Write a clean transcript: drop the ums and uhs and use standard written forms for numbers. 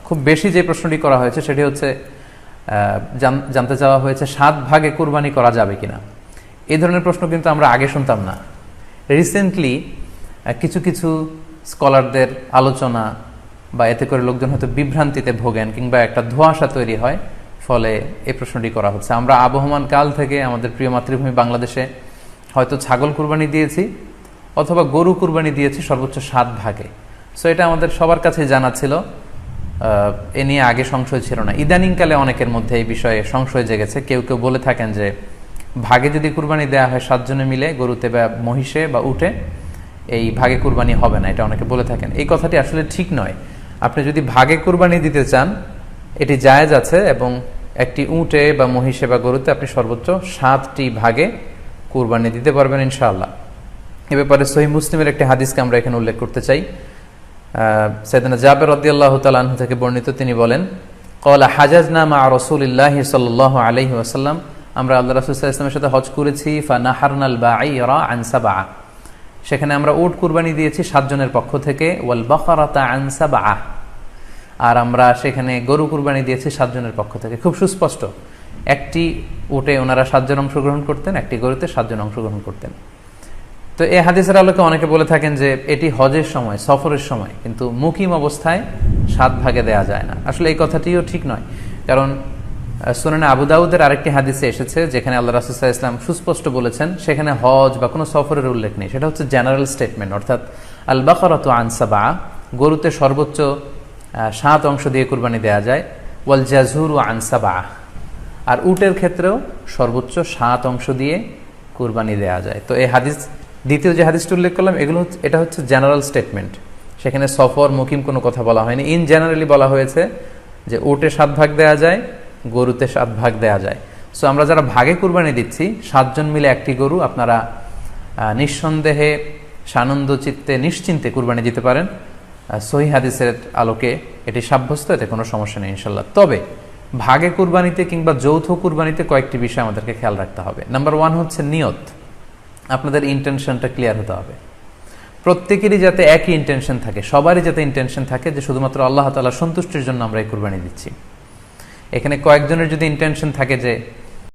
খুব বেশি যে প্রশ্নটি করা হয়েছে সেটি হচ্ছে জানতে চাওয়া হয়েছে 7 ভাগে কুরবানি করা যাবে কিনা। এই ধরনের প্রশ্ন কিন্তু আমরা আগে শুনতাম না। রিসেন্টলি কিছু কিছু স্কলারদের আলোচনা বা এতে করে লোকজন হয়তো বিভ্রান্তিতে ভোগেন কিংবা একটা ধোঁয়াশা তৈরি হয়, ফলে এই প্রশ্নটি করা হচ্ছে। আমরা আবহমান কাল থেকে আমাদের প্রিয় মাতৃভূমি বাংলাদেশে হয়তো ছাগল কুরবানি দিয়েছি অথবা গরু কুরবানি দিয়েছি সর্বোচ্চ 7 ভাগে। সো এটা আমাদের সবার কাছে জানা ছিল, এ নিয়ে আগে সংশয় ছিল না। ইদানিংকালে অনেকের মধ্যে এই বিষয়ে সংশয় জেগেছে। কেউ কেউ বলে থাকেন যে ভাগে যদি কুরবানি দেওয়া হয় 7 জনে মিলে, গরুতে বা মহিষে বা উটে, এই ভাগে কুরবানি হবে না, এটা অনেকে বলে থাকেন। এই কথাটি আসলে ঠিক নয়। আপনি যদি ভাগে কুরবানি দিতে চান এটি জায়েজ আছে, এবং একটি উটে বা মহিষে বা গরুতে আপনি সর্বোচ্চ 7টি ভাগে কুরবানি দিতে পারবেন ইনশাআল্লাহ। এ ব্যাপারে সহিহ মুসলিমের একটি হাদিসকে আমরা এখানে উল্লেখ করতে চাই। সাইয়েদনা জাবের রাদিয়াল্লাহু তাআলা আনহু থেকে বর্ণিত, তিনি বলেন, ক্বালা হাজাজনা মা রাসূলিল্লাহি সাল্লাল্লাহু আলাইহি ওয়াসাল্লাম, আমরা আল্লাহ রাসূল সাল্লাল্লাহু আলাইহি ওয়াসাল্লামের সাথে হজ করেছি। ফানাহারনাল বাঈরা আন সাবআ, সেখানে আমরা উট কুরবানি দিয়েছি 7 জনের পক্ষ থেকে। ওয়াল বাকারাতা আন সাবআ, আর আমরা সেখানে গরু কুরবানি দিয়েছি 7 জনের পক্ষ থেকে। খুব সুস্পষ্ট, একটি উটে ওনারা 7 জন অংশগ্রহণ করতেন, একটি গরুতে 7 জন অংশগ্রহণ করতেন। তো এই হাদিসের আলোকে অনেকে বলে থাকেন যে এটি হজের সময়, সফরের সময়, কিন্তু মুকিম অবস্থায় 7 ভাগে দেয়া যায় না। আসলে এই কথাটিও ঠিক নয়, কারণ সুনানে আবু দাউদের আরেকটি হাদিসে এসেছে যেখানে আল্লাহ রাসূল সাল্লাল্লাহু আলাইহি ওয়াসাল্লাম সুস্পষ্ট বলেছেন, সেখানে হজ বা কোনো সফরের উল্লেখ নেই। সেটা হচ্ছে জেনারেল স্টেটমেন্ট, অর্থাৎ আল বাকারাতু আন সাবআ, গরুতে সর্বোচ্চ 7 অংশ দিয়ে কুরবানি দেয়া যায়। ওয়াল জাযুরু আন সাবআ, আর উটের ক্ষেত্রেও সর্বোচ্চ 7 অংশ দিয়ে কুরবানি দেয়া যায়। তো এই হাদিস, দ্বিতীয় যে হাদিসটি উল্লেখ করলাম, এটা হচ্ছে জেনারেল স্টেটমেন্ট। সেখানে সফর মুকিম কোনো কথা বলা হয়নি। ইন জেনারেলি বলা হয়েছে যে উটে 7 ভাগ দেয়া যায়, গরুতে 7 ভাগ দেয়া যায়। সো আমরা যারা ভাগে কুরবানি দিচ্ছি 7 জন মিলে একটি গরু, আপনারা নিঃসন্দেহে সানন্দ চিত্তে নিশ্চিন্তে কুরবানি দিতে পারেন। সহিহ হাদিসের আলোকে এটি সাব্যস্ত, এতে কোনো সমস্যা নেই ইনশাল্লাহ। তবে ভাগে কুরবানিতে কিংবা যৌথ কুরবানিতে কয়েকটি বিষয় আমাদেরকে খেয়াল রাখতে হবে। নাম্বার 1 হচ্ছে নিয়ত। আপনাদের ইন্টেনশনটা ক্লিয়ার হতে হবে। প্রত্যেকেরই যাতে একই ইন্টেনশন থাকে, সবারই যাতে ইন্টেনশন থাকে যে শুধুমাত্র আল্লাহ তাআলার সন্তুষ্টির জন্য আমরা এই কুরবানি দিচ্ছি। এখানে কয়েকজনের যদি ইন্টেনশন থাকে যে